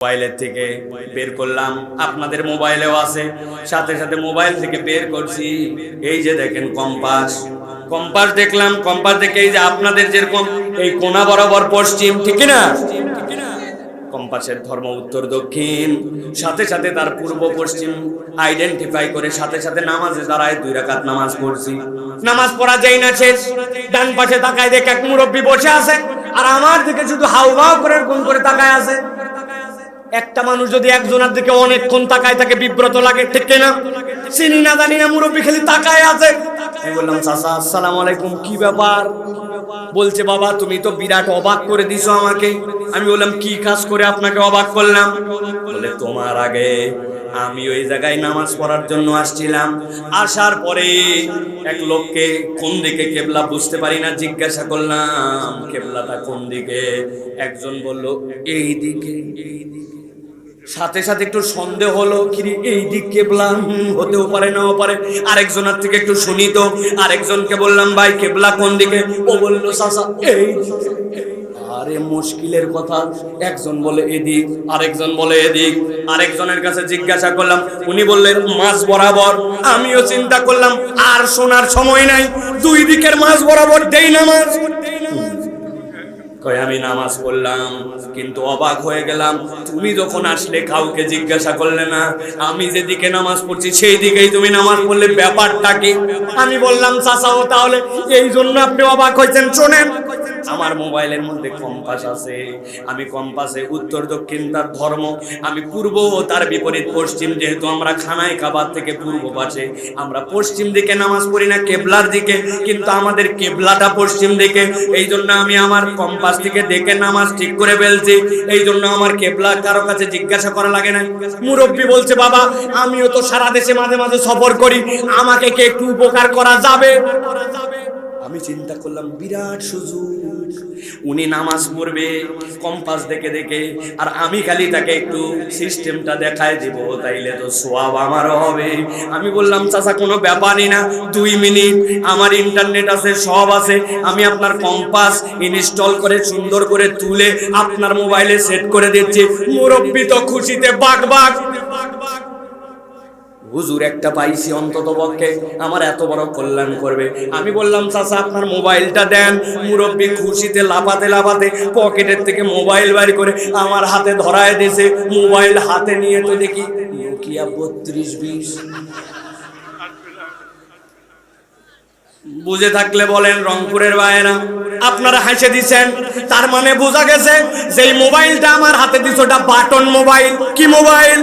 মোবাইলের থেকে বের করলাম, আপনাদের মোবাইলেও আছে, সাথে সাথে মোবাইল থেকে বের করছি। এই যে দেখেন কম্পাস, কম্পাস দেখলাম, কম্পাস দেখে এই যে আপনাদের যেরকম এই কোণা বরাবর পশ্চিম, ঠিক না? কম্পাসের ধর্ম উত্তর দক্ষিণ, সাথে সাথে তার পূর্ব পশ্চিম আইডেন্টিফাই করে সাথে সাথে নামাজে দাঁড়ায় 2 রাকাত নামাজ পড়ছি। নামাজ পড়া যাই না শেষ, ডান পাশে তাকায় দেখে এক মুরব্বী বসে আছে, আর আমার দিকে শুধু হাউমাউ করে কোন করে তাকায় আছে। একটা মানুষ যদি একজনের দিকে অনেকক্ষণ তাকায় তাকে বিব্রত লাগে, ঠিক না? চিনি না জানি না মুরব্বী খালি তাকায় আছে। আমি বললাম, চাচা আসসালামু আলাইকুম, কি ব্যাপার? বলছে, বাবা তুমি তো বিরাট অবাক করে দিছো আমাকে। আমি বললাম, কি কাজ করে আপনাকে অবাক করলাম? বলে, তোমার আগে আমি ওই জায়গায় নামাজ পড়ার জন্য আসছিলাম, আসার পরে এক লোককে কোন দিকে কেবলা বুঝতে পারি না জিজ্ঞাসা করলাম, কেবলাটা কোন দিকে? একজন বলল এই দিকে। সাথে সাথে একটু সন্দেহ হলো, কি এই দিক কেবলা? হতেও পারে, নাও পারে। আরেকজনের থেকে একটু শুনি তো। আরেকজনকে বললাম, ভাই কেবলা কোন দিকে? ও বলল, চাচা এই দিকে। আরে মুশকিলের কথা, একজন বলে এদিক, আরেকজন বলে এদিক। আরেকজনের কাছে জিজ্ঞাসা করলাম, উনি বললেন মাঝ বরাবর। আমিও চিন্তা করলাম আর শোনার সময় নাই, 2 দিকের মাঝ বরাবর দেই নামাজ। আমি নামাজ পড়লাম, কিন্তু অবাক হয়ে গেলাম, তুমি যখন আসলে কাউকে জিজ্ঞাসা করলে না, আমি যেদিকে নামাজ পড়ছি সেই দিকেই তুমি নামাজ পড়লে, ব্যাপারটা কি? আমি বললাম, চাচাও তাহলে এই জন্য আপনি অবাক হয়েছেন। শোনেন, আমার মোবাইলের মধ্যে কম্পাস আছে, আমি কম্পাসে উত্তর দক্ষিণ তার ধর্ম, আমি পূর্ব তার বিপরীত পশ্চিম। যেহেতু আমরা খানায় কাবার থেকে পূর্ব পাশে, আমরা পশ্চিম দিকে নামাজ পড়ি না, কেবলার দিকে, কিন্তু আমাদের কেবলাটা পশ্চিম দিকে। এই জন্য আমি আমার কম্পাস থেকে দেখে নামাজ ঠিক করে ফেলছি। এই জন্য আমার কেবলা কারো কাছে জিজ্ঞাসা করা লাগে না। মুরব্বী বলছে, বাবা আমিও তো সারা দেশে মাঝে মাঝে সফর করি, আমাকে কি একটু উপকার করা যাবে? আমি চিন্তা করলাম, বিরাট সুযোগ, উনি নামাজ পড়বে কম্পাস দেখে দেখে, আর আমি খালি তাকে একটু সিস্টেমটা দেখায় দিব, তাইলে তো সওয়াব আমারও হবে। আমি বললাম, চাচা কোনো ব্যাপারই না, 2 মিনিট, আমার ইন্টারনেট আছে, সব আছে, আমি আপনার কম্পাস ইনস্টল করে সুন্দর করে তুলে আপনার মোবাইলে সেট করে দিচ্ছি। মুরব্বী তো খুশিতে বাক বাক। হুজুর একটা পাইছি, অন্তত পক্ষে আমার এত বড় কল্যাণ করবে। আমি বললাম, চাচা আপনার মোবাইলটা দেন। মুরব্বী খুশিতে লাফাতে লাফাতে পকেটের থেকে মোবাইল বের করে আমার হাতে ধরায় দিয়েছে। মোবাইল হাতে নিয়ে তো দেখি নোকিয়া 3220। বুঝে থাকলে বলেন, রংপুরের ভাইয়েরা আপনারা হেসে দিচ্ছেন, তার মানে বোঝা গেছে যেই মোবাইলটা আমার হাতে দিছে ওটা বাটন মোবাইল। কি মোবাইল?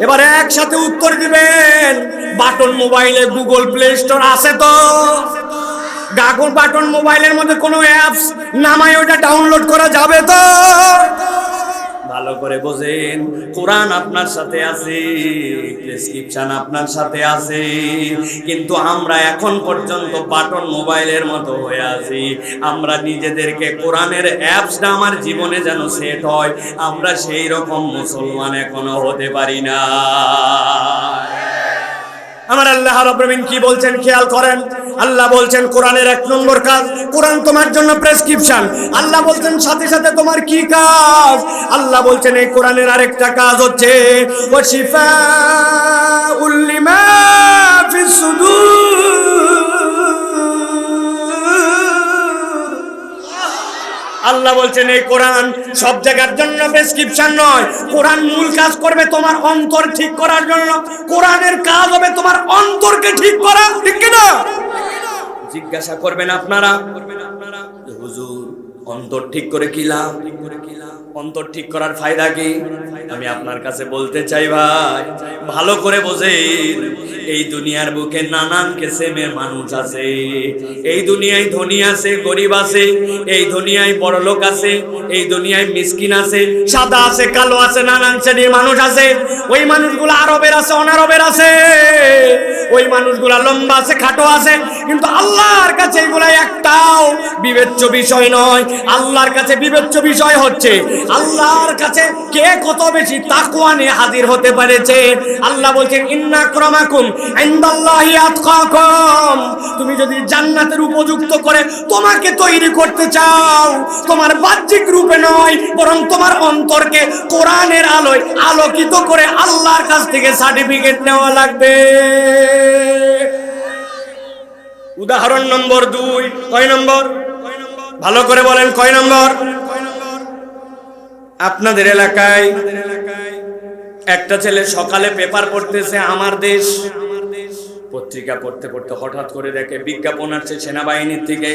এবার একসাথে উত্তর দিবেন। বাটন মোবাইলে গুগল প্লে স্টোর আছে তো? গাগল বাটন মোবাইলের মধ্যে কোনো অ্যাপস নামায় ওটা ডাউনলোড করা যাবে তো? ভালো করে বোঝেন, কোরআন আপনার সাথে আছে, প্রেসক্রিপশন আপনার সাথে আছে, কিন্তু আমরা এখন পর্যন্ত বাটন মোবাইলের মতো হয়ে আছি। আমরা নিজেদেরকে কোরআনের অ্যাপসটা আমার জীবনে যেন সেট হয়, আমরা সেই রকম মুসলমান এখনো হতে পারি না। আমার আল্লাহ রাব্বুল আলামিন কি বলছেন খেয়াল করেন। আল্লাহ বলছেন কোরআনের 1 নম্বর কাজ, কোরআন তোমার জন্য প্রেসক্রিপশন। আল্লাহ বলছেন সাথে সাথে তোমার কি কাজ? আল্লাহ বলছেন এই কোরআনের আরেকটা কাজ হচ্ছে ওয়া শিফাউল লিমা ফিস সুদূর। আল্লাহ বলছেন এই কোরআন সব জায়গার জন্য প্রেসক্রিপশন নয়, কোরআন মূল কাজ করবে তোমার অন্তর ঠিক করার জন্য। কোরআনের কাজ হবে তোমার অন্তরকে ঠিক করা, ঠিক কি না? জিজ্ঞাসা করবেন আপনারা, হুজুর অন্তর ঠিক করে কি লাভ? অন্তর ঠিক করার ফায়দা কি? আমি আপনার কাছে বলতে চাই, ভাই ভালো করে বোঝেন, এই দুনিয়ার বুকে নানান কিসিমের মানুষ আছে। এই দুনিয়ায় ধনী আছে, গরিব আছে, এই দুনিয়ায় বড়লোক আছে, এই দুনিয়ায় মিসকিন আছে, সাদা আছে, কালো আছে, নানান শ্রেণীর মানুষ আছে। ওই মানুষগুলো আরবের আছে, অনারবের আছে। ওই মানুষগুলা লম্বা আছে, খাটো আছে, কিন্তু আল্লাহর কাছে এগুলা একটাও বিবেচ্য বিষয় নয়। আল্লাহর কাছে বিবেচ্য বিষয় হচ্ছে আল্লাহর কাছে কে কত বেশি তাকওয়া নিয়ে হাজির হতে পেরেছে। আল্লাহ বলছেন ইন্না আকরামাকুম ইনদাল্লাহি আতকাকুম। তুমি যদি জান্নাতের উপযুক্ত করে তোমাকে তৈরি করতে চাও, তোমার বাহ্যিক রূপে নয়, বরং তোমার অন্তরকে কোরআনের আলোয় আলোকিত করে আল্লাহর কাছ থেকে সার্টিফিকেট নেওয়া লাগবে। উদাহরণ নম্বর 2। কয় নম্বর? ভালো করে বলেন, কয় নম্বর? আপনাদের এলাকায় একটা ছেলে সকালে পেপার পড়তেছে, আমার দেশ পত্রিকা পড়তে পড়তে হঠাৎ করে দেখে বিজ্ঞাপন আসছে সেনাবাহিনীর থেকে,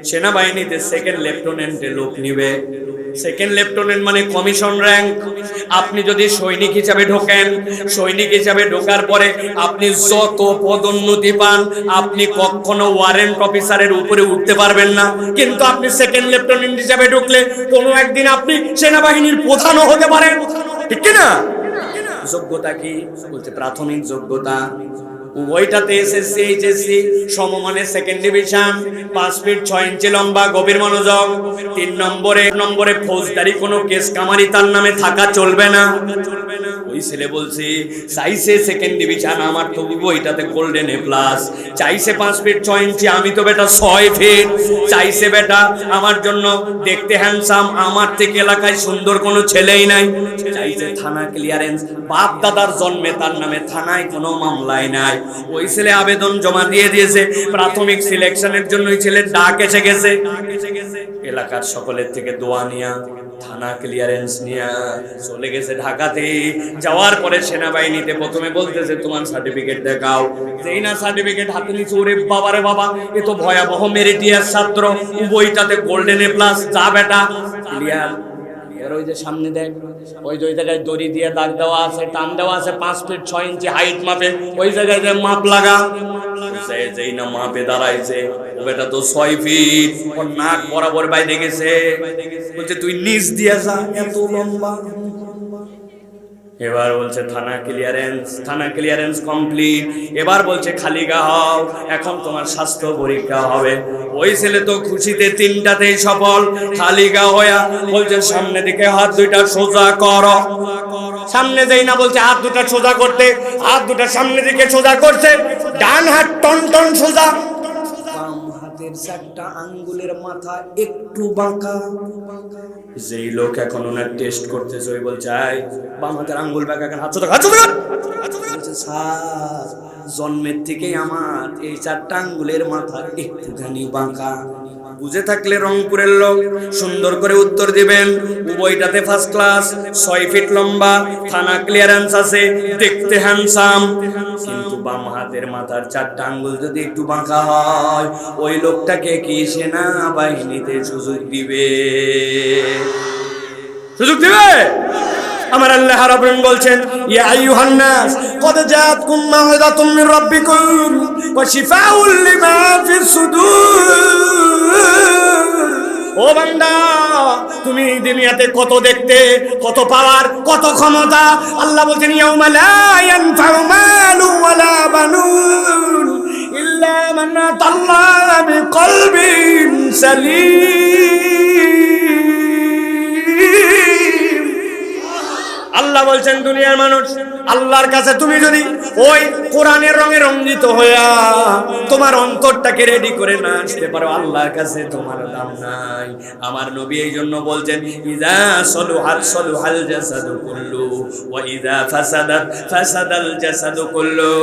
সেনাবাহিনীতে সেকেন্ড লেফটেন্যান্টে লোক নিবে। সেকেন্ড লেফটেন্যান্ট মানে কমিশন র‍্যাঙ্ক। আপনি যদি সৈনিক হিসাবে ঢোকেন, সৈনিক হিসাবে ঢোকার পরে আপনি যত পদোন্নতি পান, আপনি কখনো ওয়ারেন্ট অফিসারের উপরে উঠতে পারবেন না। কিন্তু আপনি সেকেন্ড লেফটেন্যান্ট হিসাবে ঢুকলে কোনো একদিন আপনি সেনাবাহিনীর প্রধানও হতে পারেন, ঠিক কি না? যোগ্যতা কি? বলতে প্রাথমিক যোগ্যতা উভয়টাতে এসএসসি এইচএসসি সমমানের সেকেন্ড ডিভিশন, 5 ফিট 6 ইঞ্চি লম্বা, গভীর মনোযোগ। 3 নম্বরে ফৌজদারি কোনো কেস কামারি তার নামে থাকা চলবে না। ওই ছেলে বলছে চাইছে সেকেন্ড ডিভিশন, আমার তো উভয়টাতে গোল্ডেন এ প্লাস। চাইছে 5 ফিট 6 ইঞ্চি, আমি তো বেটা 6 ফিট। চাইছে বেটা আমার জন্য দেখতে হ্যান্ডসাম, আমার থেকে এলাকায় সুন্দর কোনো ছেলেই নাই। চাইছে থানা ক্লিয়ারেন্স, বাপ দাদার জন্মে তার নামে থানায় কোনো মামলাই নাই। ওই ছেলে আবেদন জমা দিয়ে দিয়েছে, প্রাথমিক সিলেকশনের জন্য ওই ছেলে ডাক এসে গেছে। এলাকার সকলের থেকে দোয়া নিয়া থানা ক্লিয়ারেন্স নিয়া চলে গেছে ঢাকাতে। যাওয়ার পরে সেনাবাহিনীতে প্রথমে বলতেছে তোমার সার্টিফিকেট দেখাও। যেই না সার্টিফিকেট হাতে নিচ্ছে, ওরে বাবা রে বাবা, এ তো ভয়াবহ মেরিটিয়াস ছাত্র, উভয়টাতে গোল্ডেন এ প্লাস। যা বেটা ক্লিয়ার। ওই যে সামনে দেখ, ওই যে ওই জায়গায় দড়ি দিয়ে দাগ দেওয়া আছে, টান দেওয়া আছে, 5 ফিট 6 ইঞ্চি হাইট মাপে, ওই জায়গায় যে মাপ লাগা। যেই না মাপে দাঁড়াইছে, ও বেটা তো 6 ফিট, ওর নাক বরাবর বাইরে গেছে। বলছে তুই নিচ দিয়ে যা, এত লম্বা। এবার বলছে থানা ক্লিয়ারেন্স কমপ্লিট। এবার বলছে খালি গা হও, এখন তোমার স্বাস্থ্য পরীক্ষা হবে। ওই ছেলে তো খুশিতে 3টাতেই সফল। খালি গা হয়া বলছে সামনে দিকে হাত 2টা সোজা করো। সামনে যাই না বলছে হাত 2টা সোজা করতে, হাত 2টা সামনে দিকে সোজা করছে, ডান হাত টন টন সোজা, বাম হাতের 4টা আঙ্গুলের মাথা একটু বাঁকা। যেই লোক এখন ওনার টেস্ট করতেছে, ওই বলছে বাম হাতের আঙ্গুল বাঁকা কেন? হাত সোজা, হাত সোজা। স্যার জন্মের থেকেই আমার এই 4টা আঙ্গুলের মাথা একটুখানি বাঁকা। বুঝে থাকলে রংপুরের লোক সুন্দর করে উত্তর দিবেন। উভয়টাতে ফার্স্ট ক্লাস, 6 ফিট লম্বা, থানা ক্লিয়ারেন্স আছে, দেখতে হ্যান্ডসাম। কিন্তু বাম হাতের মাথার 4টা আঙ্গুল যদি একটু বাঁকা হয়, ওই লোকটাকে কি সেনাবাহিনীতে সুযোগ দিবে? সুযোগ দিবে? আমার আল্লাহ রাব্বুল বলছেন ইয়া আইয়ুহান নাস ক্বাদ জাআতকুম মাউইযাতুম মির রাব্বিকুম ওয়া শিফাউল লিমা ফিস সুদূর। ও বান্দা, তুমি দুনিয়াতে কত দেখতে, কত পাওয়ার, কত ক্ষমতা। আল্লাহ বলছেন ইয়াউমা লা ইয়ানফাউ মালু ওয়ালা বানুন ইল্লা মান আতাল্লাহা বিকলবিন সালিম। আল্লাহ বলছেন দুনিয়ার মানুষ, আল্লাহর কাছে তুমি যদি ওই কোরআনের রঙে রঞ্জিত হইয়া তোমার অন্তরটাকে রেডি করে না আসতে পারো, আল্লাহর কাছে তোমার দাম নাই। আমার নবী এই জন্য বলছেন ইযা সলুহাত সলুহাল জাসাদু কুল্লু ওয়া ইযা ফাসাদাত ফাসাদাল জাসাদু কুল্লু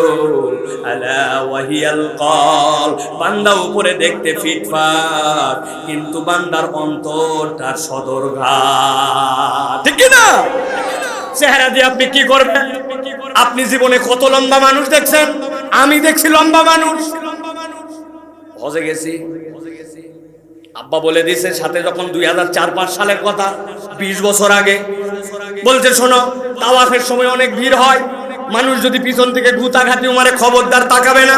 আলা ওয়া হিয়াল কল। বান্দা উপরে দেখতে ফিটফাট, কিন্তু বান্দার অন্তরটা সদরঘাট, ঠিক কি না? চেহারা দিয়ে আপনি কি করবেন? আপনি জীবনে কত লম্বা মানুষ দেখছেন? আমি দেখছি লম্বা মানুষ। হজে গেছি, আব্বা বলে দিয়েছে সাথে যখন 2004-5 সালের কথা, 20 বছর আগে, বলছে শোনো তাওয়াফের সময় অনেক ভিড় হয়, মানুষ যদি পিছন থেকে গুতাঘাতি মারে খবরদার তাকাবে না।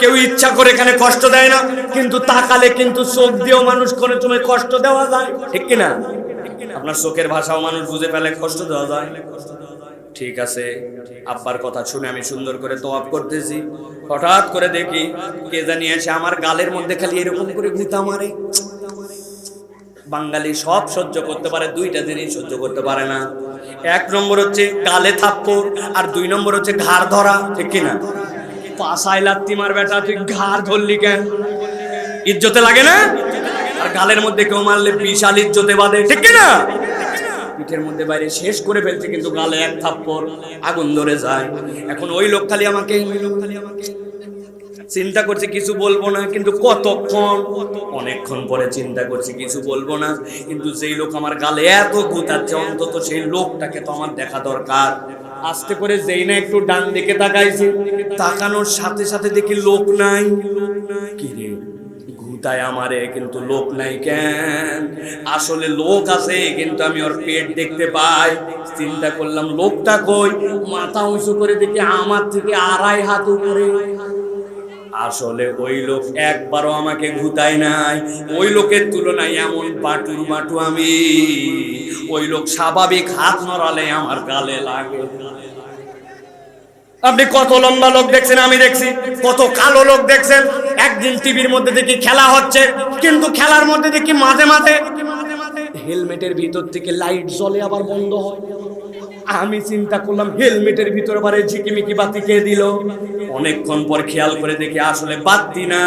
কেউ ইচ্ছা করে এখানে কষ্ট দেয় না, কিন্তু তাকালে কিন্তু চোখ দিয়েও মানুষ করে তুমি কষ্ট দেওয়া যায়, ঠিক কিনা? আপনার চোখের ভাষাও মানুষ বুঝে ফেলে, কষ্ট দেওয়া যায়, ঠিক আছে। আব্বার কথা শুনে আমি সুন্দর করে তওয়াব করতেছি, হঠাৎ করে দেখি কে জানি এসে আমার গালের মধ্যে খালি এরকম করে গুঁতা মারে। বাঙালি সব সহ্য করতে পারে, দুইটা জিনিস সহ্য করতে পারে না। এক নম্বর হচ্ছে গালে থাপ্পড়, আর দুই নম্বর হচ্ছে ঘাড় ধরা, ঠিক কিনা? পাশায় লাত্তি মার বেটা, তুই ঘাড় ধরলি কেন? ইজ্জতে লাগে না? আর গালের মধ্যে কেউ মারলে বিশাল ইজ্জতে বাঁধে, ঠিক কিনা? পিঠের মধ্যে বাইরে শেষ করে ফেলছে, কিন্তু গালে এক থাপ্পড় আগুন ধরে যায়। এখন ওই লোক খালি আমাকে চিন্তা করছে কিছু বলবো না, কিন্তু কতক্ষণ, অনেকক্ষণ পরে চিন্তা করছি কিছু বলবো না, কিন্তু যেই লোক আমার গালে এত গুতাচ্ছে, অন্তত সেই লোকটাকে তো আমার দেখা দরকার। আস্তে করে যেই না একটু ডান দিকে তাকাইছি, তাকানোর সাথে সাথে দেখি লোক নাই। কি রে, গুতায় আমারে কিন্তু লোক নাই কেন? আসলে লোক আছে, কিন্তু আমি ওর পেট দেখতে পাই। চিন্তা করলাম লোকটা কই, মাথা উঁচু করে দেখি আমার থেকে 2.5 হাত উপরে। আসলে ওই লোক একবারও আমাকে ঘুতায় নাই। ওই লোকের তুলনায় এমন বাটুর বাটু আমি, ওই লোক স্বাভাবিক হাত নড়ালে আমার গালে লাগে। আপনি কত লম্বা লোক দেখছেন, আমি দেখছি কত কালো লোক দেখছেন। একদিন টিভির মধ্যে দেখি খেলা হচ্ছে, কিন্তু খেলার মধ্যে দেখি মাঝে মাঝে হেলমেটের ভিতর থেকে লাইট জ্বলে আবার বন্ধ হয়। আমি চিন্তা করলাম হেলমেটের ভিতরে বারে ঝিকিমিকি বাতি কে দিল? অনেকক্ষণ পর খেয়াল করে দেখি আসলে বাতি না,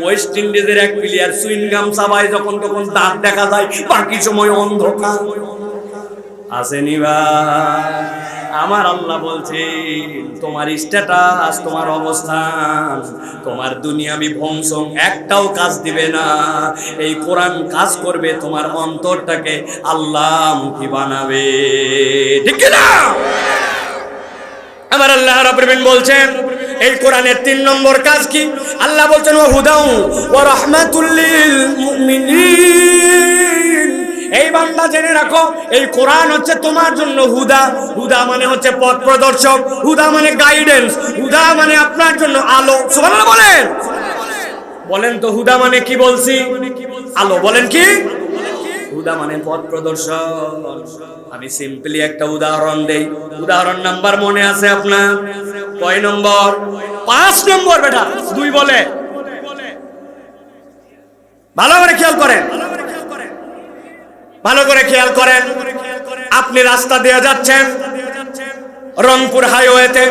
ওয়েস্ট ইন্ডিজের এক প্লেয়ার সুইংগাম চাবায় যখন তখন দাঁত দেখা যায়, বাকি সময় অন্ধকার। আসেনি ভাই? আমার আল্লাহ বলছে তোমার স্ট্যাটাস, তোমার অবস্থান, তোমার দুনিয়াবি বংশ একটাও কাজ দিবে না। এই কোরআন কাজ করবে, তোমার অন্তরটাকে আল্লাহ মুখী বানাবে, ঠিক না? আমার আল্লাহ রাব্বুল আলামিন বলছেন এই কোরআনের 3 নম্বর কাজ কি? আল্লাহ বলছেন ওয়া হুদাউ ওয়া রাহমাতুল লিল মুমিনিন। এই বান্দা জেনে রাখো, এই কোরআন হচ্ছে তোমার জন্য হুদা। হুদা মানে হচ্ছে পথ প্রদর্শক, হুদা মানে গাইডেন্স, হুদা মানে আপনার জন্য আলো। সুবহানাল্লাহ বলেন, বলেন তো হুদা মানে কি? বলছি আলো। বলেন কি? হুদা মানে পথ প্রদর্শক। আমি সিম্পলি একটা উদাহরণ দেই। উদাহরণ নাম্বার মনে আছে আপনার? কয় নম্বর? 5 নম্বর বেটা। 2 বলে, ভালো করে খেয়াল করেন, ভালো করে খেয়াল করেন। আপনি রাস্তা দিয়ে যাচ্ছেন রংপুর হাইওয়েতে,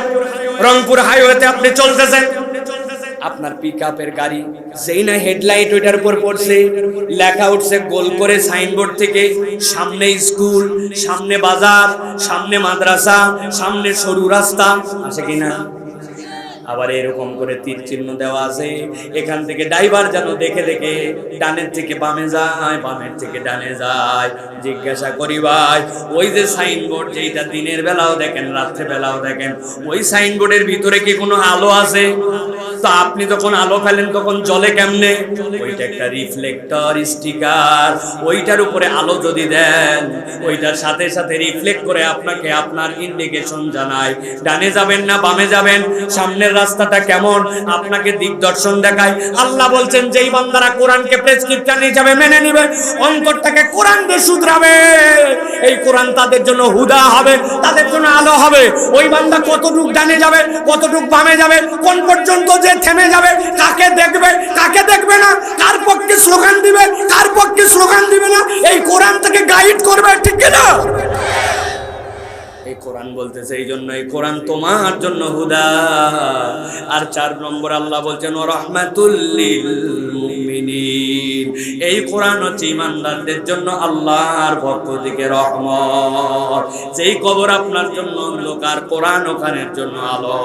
রংপুর হাইওয়েতে আপনি চলতেছেন, আপনার পিকআপের গাড়ি যেই না হেডলাইট ওইটার উপর পড়ছে, লেখা উঠছে গোল করে সাইনবোর্ড থেকে, সামনে স্কুল, সামনে বাজার, সামনে মাদ্রাসা, সামনে সরু রাস্তা, আছে কিনা? আবার এরকম করে তীর চিহ্ন দেওয়া আছে, এখান থেকে ড্রাইভার যেন দেখে দেখে ডানের থেকে বামে যায়, বামের থেকে ডানে যায়। জিজ্ঞাসা করি ভাই, ওই যে সাইনবোর্ড, যেটা দিনের বেলাও দেখেন রাত্রে বেলাও দেখেন, ওই সাইনবোর্ডের ভিতরে কি কোনো আলো আছে? তো আপনি যখন আলো ফেলেন তখন জ্বলে কেমনে? ওইটা একটা রিফ্লেক্টর স্টিকার, ওইটার উপরে আলো যদি দেন, ওইটার সাথে সাথে রিফ্লেক্ট করে আপনাকে আপনার ইন্ডিকেশন জানায় ডানে যাবেন না বামে যাবেন, সামনের রাস্তাটা কেমন, আপনাকে দিকদর্শন দেখায়। আল্লাহ বলছেন যেই বান্দারা কোরআনকে প্রেসক্রিপশন হিসাবে মেনে নেবে, অন্তরটাকে কোরআন দিয়ে শুধরাবে, এই কোরআন তাদের জন্য হুদা হবে, তাদের জন্য আলো হবে। ওই বান্দা কতটুক ডানে যাবে, কতটুক বামে যাবে, কোন পর্যন্ত যে থেমে যাবে, কাকে দেখবে কাকে দেখবে না, কার পক্ষে স্লোগান দিবে কার পক্ষে স্লোগান দিবে না, এই কোরআন থেকে গাইড করবে, ঠিক না? এই কোরআন বলতেছে এই জন্য এই কোরআন তোমার জন্য হুদা। আর 4 নম্বর আল্লাহ বলছেন ওয়া রাহমাতুল লিল মুমিনিন। এই কোরআন হচ্ছে ঈমানদারদের জন্য আল্লাহর পক্ষ থেকে রহমত। যেই কবর আপনার জন্য অন্ধকার, কোরআন ওখানের জন্য আলো।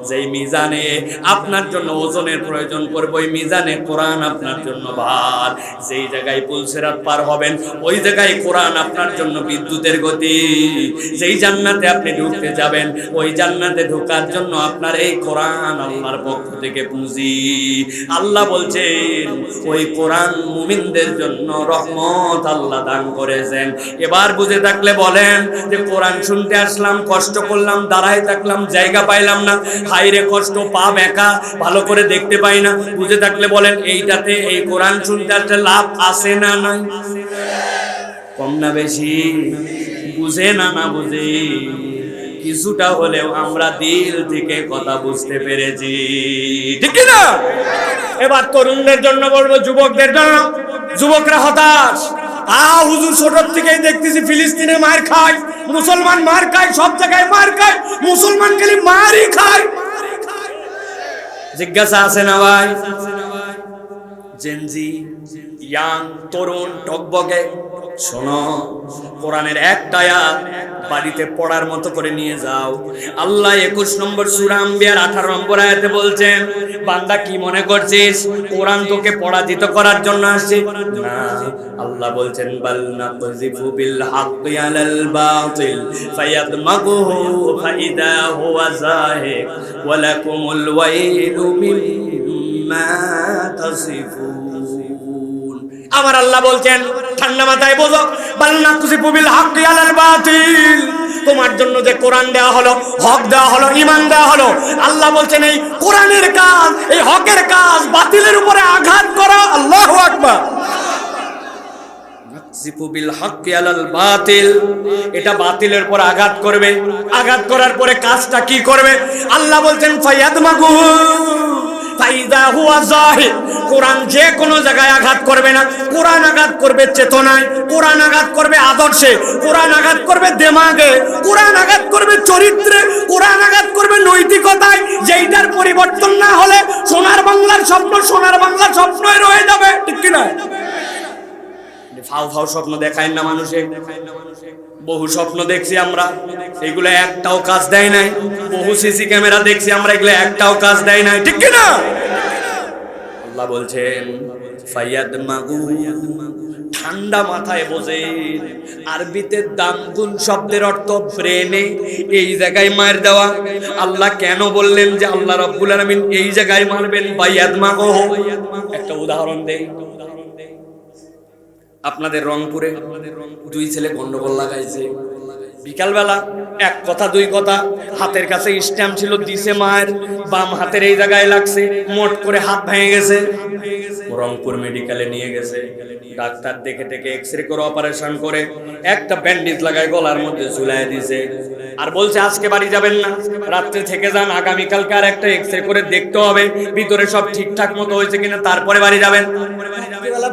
যেই মিজানে আপনার জন্য ওজনের প্রয়োজন পড়বে, ওই মিজানে কোরআন আপনার জন্য ভার। যেই জায়গায় পুলসিরাত পার হবেন, ওই জায়গায় কোরআন আপনার জন্য বিদ্যুতের গতি। যেই জান্নাতে আপনি ঢুকতে যাবেন, ওই জান্নাতে ঢোকার জন্য আপনার এই কোরআন আল্লাহর পক্ষ থেকে পুঁজি। আল্লাহ বলছেন ওই কোরআন মুমিনদের জন্য রহমত আল্লাহ দান করেছেন। এবার বুঝে থাকলে বলেন যে কোরআন শুনতে আসলাম, কষ্ট করলাম, দাঁড়ায় থাকলাম, জায়গা পাইলাম না, হাইরে কষ্ট, পা বেঁকা, ভালো করে দেখতে পাই না। বুঝে থাকলে বলেন এইটাতে, এই কোরআন শুনতে আসলে লাভ আছে না নাই? কম না বেশি? বুঝে না না বুঝে? কিছুটা হলেও আমরা দিল থেকে কথা বুঝতে পেরেছি, ঠিক কি না? এবার তরুণদের জন্য বলবো, যুবকদের জন্য। যুবকরা হতাশ, হুজুর ছোট থেকেই দেখতেছি ফিলিস্তিনে মার খায়, মুসলমান মার খায়, সব জায়গায় মার খায়, মুসলমান খালি মারই খায়। জিজ্ঞাসা আছে না ভাই? জেনজি, ইয়াং, তরুণ, টকবকে, শোনো, কোরআনের একটা আয়াত বাড়িতে পড়ার মতো করে নিয়ে যাও। আল্লাহ 21 নম্বর সূরা আম্বিয়ার 18 নম্বর আয়াতে বলছেন, বান্দা কি মনে করছিস কোরআন তোকে পরাজিত করার জন্য আসছে? না, আল্লাহ বলছেন, বাল নাকযিফু বিল হাক্কি আলাল বাতিল ফায়াদমাগুহু ফাইদা হুয়া যাহিক ওয়া লাকুমুল ওয়াইলু মিম্মা তাসিফুন। আমার আল্লাহ বলছেন, ঠান্ডা মাথায় বোঝো, বাল নাকযিফু বিল হাক্কি আলাল বাতিল, তোমার জন্য যে কোরআন দেওয়া হলো, হক দেওয়া হলো, ঈমান দেওয়া হলো, আল্লাহ বলছেন এই কোরআনের কাজ, এই হকের কাজ বাতিলের উপরে আঘাত করা। আল্লাহু আকবার। নাকযিফু বিল হাক্কি আলাল বাতিল, এটা বাতিলের উপর আঘাত করবে। আঘাত করার পরে কাজটা কি করবে? আল্লাহ বলছেন, ফায়াদমাগু ফাইদা হুয়া যাহিক, কোরআন যে কোনো জায়গায় আঘাত করবে না। কোরআন আঘাত করবে চেতনায়, কোরআন আঘাত করবে আদর্শে, কোরআন আঘাত করবে দেমাগে, কোরআন আঘাত করবে চরিত্রে, কোরআন আঘাত করবে নৈতিকতায়। যেইটার পরিবর্তন না হলে সোনার বাংলার স্বপ্ন সোনার বাংলার স্বপ্নই রয়ে যাবে, ঠিক কি না? ফাও ফাও স্বপ্ন দেখায় না মানুষে, বহু স্বপ্ন দেখছি আমরা, এগুলো একটাও কাজ দেয় নাই। বহু সিসি ক্যামেরা দেখছি আমরা, এগুলো একটাও কাজ দেয় নাই, ঠিক কি না? আল্লাহ বলছেন, ফায়াদমাগু, ঠান্ডা মাথায় বোঝেন, আরবিতে দামগুন শব্দের অর্থ ব্রেনে, এই জায়গায় মার দেওয়া। আল্লাহ কেন বললেন যে আল্লাহ রাব্বুল আলামিন এই জায়গায় মারবেন? ফায়াদমাগু, একটা উদাহরণ দেই। আপনাদের রংপুরে দুই ছেলে গন্ডগোল লাগাইছে, বিকালবেলা এক কথা দুই কথা, হাতের কাছে স্ট্যাম্প ছিল, দিছে মায়ের, বাম হাতের এই জায়গায় লাগছে, মোট করে হাত ভেঙে গেছে। রংপুর মেডিকেলে নিয়ে গেছে, ডাক্তার দেখে দেখে এক্সরে করে অপারেশন করে একটা ব্যান্ডেজ লাগায় গলার মধ্যে ঝুলাই দিছে, আর বলছে আজকে বাড়ি যাবেন না, রাত্রে থেকে যান, আগামীকালকে আর একটা এক্সরে করে দেখতে হবে ভিতরে সব ঠিকঠাক মতো হয়েছে কিনা, তারপরে বাড়ি যাবেন।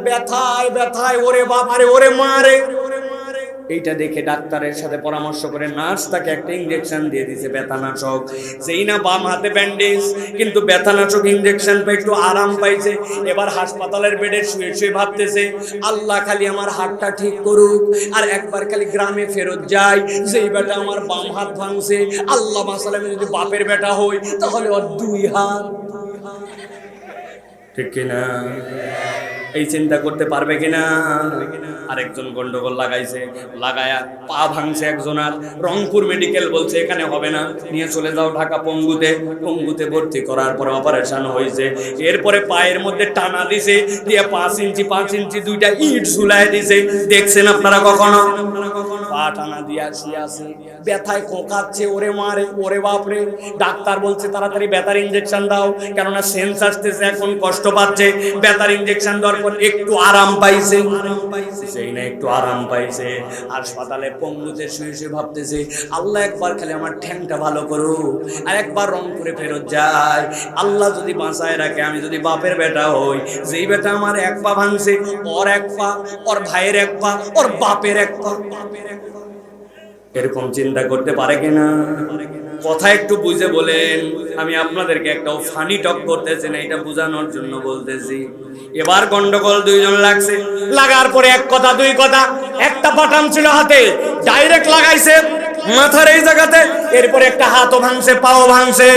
ব্যথায় ব্যথায় ওরে বাপ, আরে ওরে মারে। এইটা দেখে ডাক্তারের সাথে পরামর্শ করে নার্স তাকে একটা ইনজেকশন দিয়ে দিয়েছে, ব্যথানাশক। যেই না বাম হাতে ব্যান্ডেজ, কিন্তু ব্যথানাশক ইনজেকশন পেয়ে একটু আরাম পাইছে। এবার হাসপাতালের বেডে শুয়ে শুয়ে ভাবতেছে, আল্লাহ খালি আমার হাতটা ঠিক করুক, আর একবার খালি গ্রামে ফেরত যাই। যেই বেটা আমার বাম হাত ভাঙছে, আল্লাহ মাসালামে যদি বাপের বেটা হই তাহলে ওর দুই হাত, ঠিক কিনা? এই চিন্তা করতে পারবে কিনা? আরেকজন গন্ডগোল লাগাইছে, লাগায়া পা ভাঙছে একজনার। রংপুর মেডিকেল বলছে এখানে হবে না, নিয়ে চলে যাও ঢাকা পঙ্গুতে। পঙ্গুতে ভর্তি করার পর অপারেশন হয়েছে। এরপরে পায়ের মধ্যে টানা দিছে, দিয়ে 5 ইঞ্চি দুইটা ইট ঝুলাই দিছে। দেখছেন আপনারা কখনো? পা টানা দিয়া শুয়ে আছে, ব্যথায় কোঁকাচ্ছে, ওরে মারে, ওরে বাপরে। ডাক্তার বলছে তাড়াতাড়ি ব্যথার ইনজেকশন দাও, কেননা সেন্স আসতেছে, এখন কষ্ট পাচ্ছে। ব্যথার ইনজেকশন দেওয়ার পর একটু আরাম পাইছে, সেই না একটু আরাম পাইছে। হাসপাতালে পঙ্গুতে শুয়ে শুয়ে ভাবতেছে, আল্লাহ একবার খালি আমার ঠ্যাংটা ভালো করো, আর একবার রংপুরে ফেরত যায়। আল্লাহ যদি বাঁচায় রাখে, আমি যদি বাপের বেটা হই, যেই বেটা আমার এক পা ভাঙছে, ওর এক পা, ওর ভাইয়ের এক পা, ওর বাপের এক পা। এরকম চিন্তা করতে পারে কিনা? কথা একটু বুঝে বলেন। আমি আপনাদেরকে একটা ফানি টক করতেছি না, এটা বোঝানোর জন্য বলতেছি। এবার গন্ডগোল দুইজন লাগছে, লাগার পরে এক কথা দুই কথা, একটা বাটাম ছিল হাতে, ডাইরেক্ট লাগাইছে মাথার এই জায়গাতে। এরপরে একটা হাতও ভাঙছে, পাও ভাঙছে।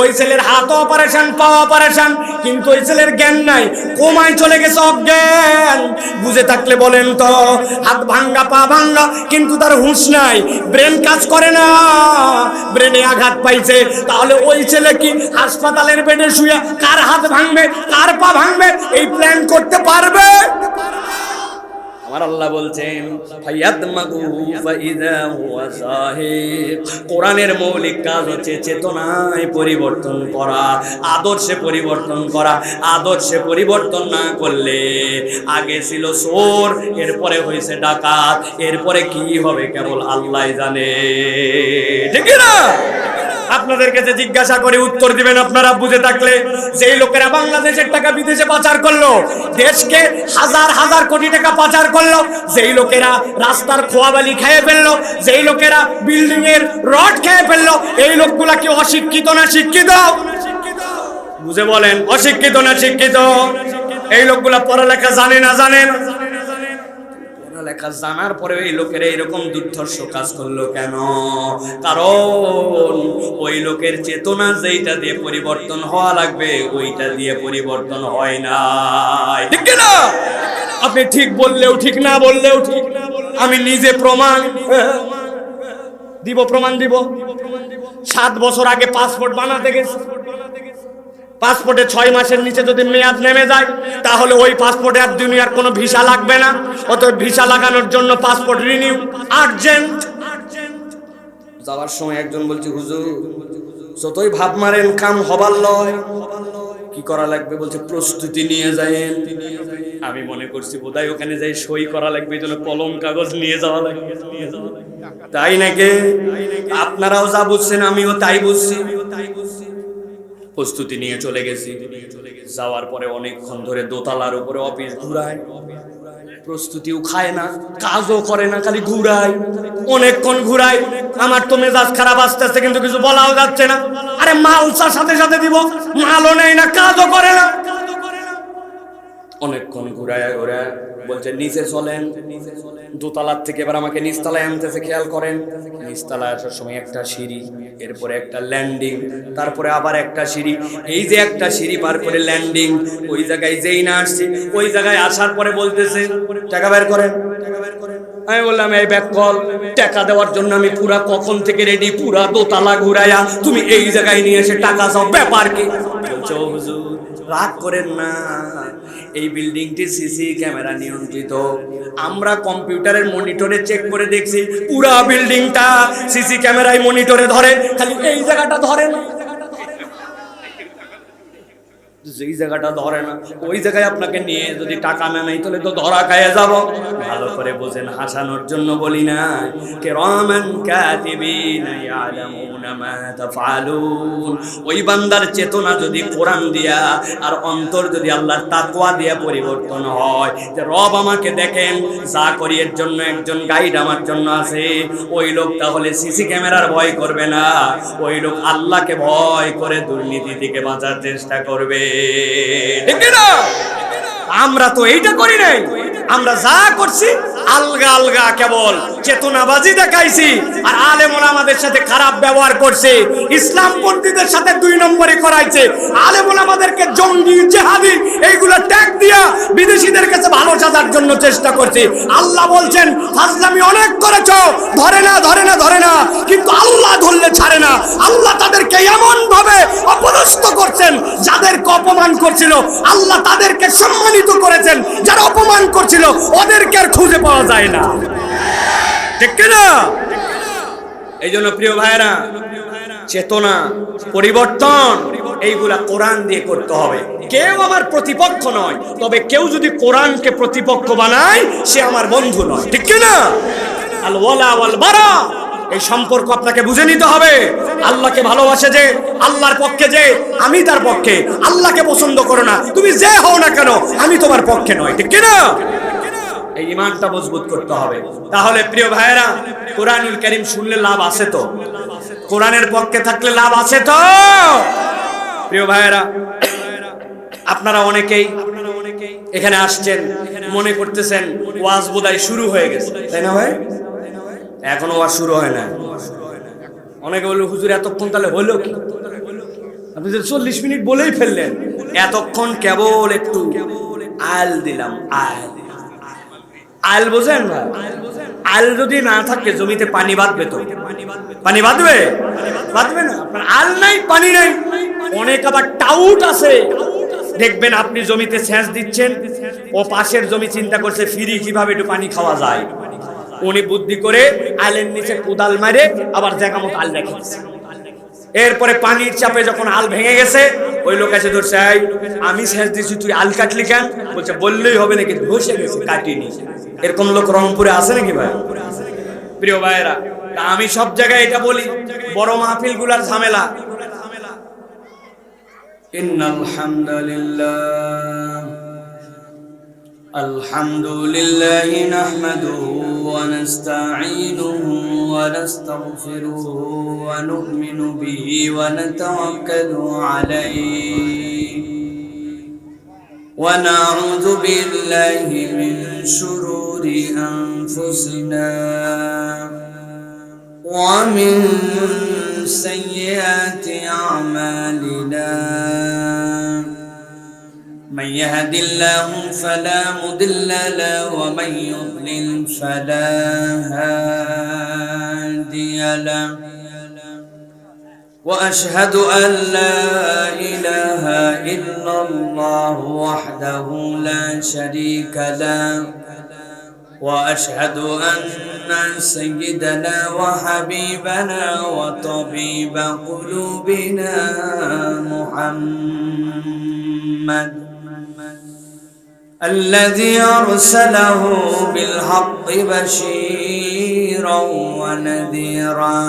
ওই ছেলের হাতও অপারেশন, পাও অপারেশন, কিন্তু ওই ছেলের জ্ঞান নাই, কোমায় চলে গেছে, অজ্ঞান। বুঝে থাকলে বলেন তো, হাত ভাঙ্গা পা ভাঙ্গা, কিন্তু তার হুঁশ নাই, ব্রেন কাজ করে না, ব্রেনে আঘাত পাইছে। তাহলে ওই ছেলে কি হাসপাতালের বেডে শুয়ে কার হাত ভাঙবে, কার পা ভাঙবে, এই প্ল্যান করতে পারবে? আমার আল্লাহ বলছেন ফায়াদমাগু ফাইদা হুয়া যাহিক। কোরআনের মৌলিক কাজ হচ্ছে চেতনায় পরিবর্তন করা, আদর্শে পরিবর্তন করা। আদর্শে পরিবর্তন না করলে আগে ছিল চোর, এরপরে হয়েছে ডাকাত, এরপরে কি হবে কেবল আল্লাহই জানে, ঠিক না? আপনাদের কাছে জিজ্ঞাসা করে উত্তর দিবেন আপনারা বুঝে থাকলে। যেই লোকেরা বাংলাদেশের টাকা বিদেশে পাচার করলো, দেশকে হাজার হাজার কোটি টাকা পাচার করলো, যেই লোকেরা রাস্তার খোয়াবালি খেয়ে ফেললো, যেই লোকেরা বিল্ডিং এর রড খেয়ে ফেললো, এই লোকগুলা কি অশিক্ষিত না শিক্ষিত? বুঝে বলেন, অশিক্ষিত না শিক্ষিত? এই লোকগুলা পড়ালেখা জানে না জানে না? লেখা জানার পরে এই লোকেরা এরকম দুর্ধর্ষ কাজ করলো কেন? কারণ ওই লোকের চেতনা যেইটা দিয়ে পরিবর্তন হওয়া লাগবে ওইটা দিয়ে পরিবর্তন হয় না, ঠিক না? আপনি ঠিক বললেও ঠিক, না বললেও ঠিক। আমি নিজে প্রমাণ দিব, প্রমাণ দিব। 7 বছর আগে পাসপোর্ট বানাতে গেছি। পাসপোর্টে 6 মাসের নিচে যদি মেয়াদ নেমে যায় তাহলে ওই পাসপোর্টে আর দুনিয়ার কোনো ভিসা লাগবে না। অতএব ভিসা লাগানোর জন্য পাসপোর্ট রিনিউ আর্জেন্ট। যাওয়ার সময় একজন বলছে, হুজুর যতই ভাব মারেন কাম হবার লয়, কি করা লাগবে? বলছে প্রস্তুতি নিয়ে যায়েন। আমি মনে করছি বোধহয় ওখানে যাই সই করা লাগবে, এই জন্য কলম কাগজ নিয়ে যাওয়া লাগবে। তাই নাকি? আপনারাও যা বুঝছেন আমিও তাই বুঝছি। প্রস্তুতি নিয়ে চলে গেছি। যাওয়ার পরে অনেকক্ষণ ধরে দোতলার উপরে অফিস ঘুরায়, প্রস্তুতিও খায় না, কাজও করে না, খালি ঘুরায়। অনেকক্ষণ ঘুরায়। আমার তো মেজাজ খারাপ আসতেছে, কিন্তু কিছু বলাও যাচ্ছে না। আরে মালসার সাথে সাথে দিব, মালও নেই না, কাজও করে না। অনেকক্ষণ ঘুরায় ঘুরায় বলছে নিচে চলেন। দোতলার থেকে এবার আমাকে নিচতলায় আনতেছে, খেয়াল করেন। নিচতলায় আসার সময় একটা সিঁড়ি, এরপরে একটা ল্যান্ডিং, তারপরে আবার একটা সিঁড়ি। এই যে একটা সিঁড়ি পার করে ল্যান্ডিং, ওই জায়গায় যেই না আসছি, ওই জায়গায় আসার পরে বলতেছে টাকা বের করেন। আমি বললাম এই ব্যাক কল, টাকা দেওয়ার জন্য আমি পুরা কখন থেকে রেডি, পুরা দোতলা ঘুরাইয়া তুমি এই জায়গায় নিয়ে এসে টাকা চাও, ব্যাপার কি? বলছো হুজুর রাগ করেন না, এই বিল্ডিংটি সিসি ক্যামেরা নিয়ন্ত্রিত। আমরা কম্পিউটারের মনিটরে চেক করে দেখছি পুরা বিল্ডিংটা সিসি ক্যামেরায় মনিটরে ধরে, খালি এই জায়গাটা ধরে না। যেই জায়গাটা ধরে না ওই জায়গায় আপনাকে নিয়ে যদি টাকা না নেই তাহলে তো ধরা খাইয়ে যাব। ভালো করে বোঝেন, হাসানোর জন্য বলি না। কিরামান কাতিবিন ইয়ালামুনা মা তাফআলুন। ওই বান্দার চেতনা যদি কোরআন দিয়া আর অন্তর যদি আল্লাহর তাকওয়া দিয়া পরিবর্তন হয়, যে রব আমাকে দেখেন, যা করি এর জন্য একজন গাইড আমার জন্য আছে, ওই লোক তাহলে সিসি ক্যামেরার ভয় করবে না, ওই লোক আল্লাহকে ভয় করে দুর্নীতি থেকে বাঁচার চেষ্টা করবে, ঠিক না? আমরা তো এইটা করি নাই। আমরা যা করছি আলগা আলগা কেবল চেতনাবাজি দেখাইছি, আর আলেম ওলামাদের সাথে খারাপ ব্যবহার করছে, ইসলাম পন্থীদের সাথে 2 নম্বরই করাইছে। আলেম ওলামাদেরকে জঙ্গি জিহাদি এইগুলো ট্যাগ দিয়া বিদেশিদের কাছে ভালো সাজার জন্য চেষ্টা করছে। আল্লাহ বলছেন ফাজলামি অনেক করেছো, ধরে না ধরে না ধরে না, কিন্তু আল্লাহ ধরলে ছাড়ে না। আল্লাহ তাদেরকে এমন ভাবে অপদস্থ করছেন, যাদেরকে অপমান করছিল আল্লাহ তাদেরকে সম্মানিত করেছেন, যারা অপমান করছিল ওদেরকে আর খুঁজে পাওয়া যায় না, ঠিক না? এই জন্য প্রিয় ভাইরা, চেতনা পরিবর্তন এইগুলা কোরআন দিয়ে করতে হবে। কেউ আমার প্রতিপক্ষ নয়, তবে কেউ যদি কোরআনকে প্রতিপক্ষ বানায় সে আমার বন্ধু নয়, ঠিক না? আল ওয়ালা ওয়াল বারা, এই সম্পর্ক আপনাকে বুঝে নিতে হবে। আল্লাহকে ভালোবাসে যে, আল্লাহর পক্ষে যে, আমি তার পক্ষে। আল্লাহকে পছন্দ করো না, তুমি যে হও না কেন আমি তোমার পক্ষে নয়, ঠিক না? এই ঈমানটা মজবুত করতে হবে। তাহলে প্রিয় ভাইরা, কোরআনুল কারীম শুনলে লাভ আছে তো? কোরআনের পক্ষে থাকলে লাভ আছে তো? প্রিয় ভাইরা, আপনারা অনেকেই এখানে আসছেন, মনে করতেছেন ওয়াজ বোধহয় শুরু হয়ে গেছে, তাই না ভাই? এখনো ওয়াজ শুরু হয় না। অনেকে বলল হুজুর এতক্ষণ তাহলে হলো কি? আপনি 40 মিনিট বলেই ফেললেন। এতক্ষণ কেবল একটু আল দিলাম। আল বোঝেন না? আল যদি না থাকে জমিতে পানি বাঁধবে তো? পানি বাঁধবে? বাঁধবে না। আপনার আল নাই, পানি নাই। অনেক আবার টাউট আছে, দেখবেন আপনি জমিতে সেচ দিচ্ছেন, ও পাশের জমি চিন্তা করছে ফ্রি কিভাবে একটু পানি খাওয়া যায়, উনি বুদ্ধি করে আলের নিচে কোদাল মারে আবার জায়গা মতো আল রেখে দিচ্ছে। এরপরে পানির চাপে যখন আল ভেঙে গেছে, ওই লোক এসে ধরছে, আমি সেচ দিচ্ছি তুই আল কাটলি কেন? বলছে বললেই হবে নাকি, ধসে গেছে কাটিনি। এরকম লোক রংপুরে আছে নাকি ভাই? প্রিয় ভাইয়েরা, আমি সব জায়গায় এটা বলি, বড় মাহফিল গুলার ঝামেলা। ইন্নাল হামদুলিল্লাহ আলহামদুলিল্লাহি নাহমাদুহু ওয়া নাস্তাঈনুহু ওয়া নাস্তাগফিরুহু ওয়া নু'মিনু বিহি ওয়া নাতাওয়াক্কালু আলাইহি ওয়া নাউযু বিল্লাহি মিন শুরুরি আনফুসিনা ومن سيئات أعمالنا من يهد الله فلا مضل له ومن يضلل فلا هادي له وأشهد أن لا إله إلا الله وحده لا شريك له وأشهد أن سيدنا وحبيبنا وطبيب قلوبنا محمد الذي أرسله بالحق بشيرا ونذيرا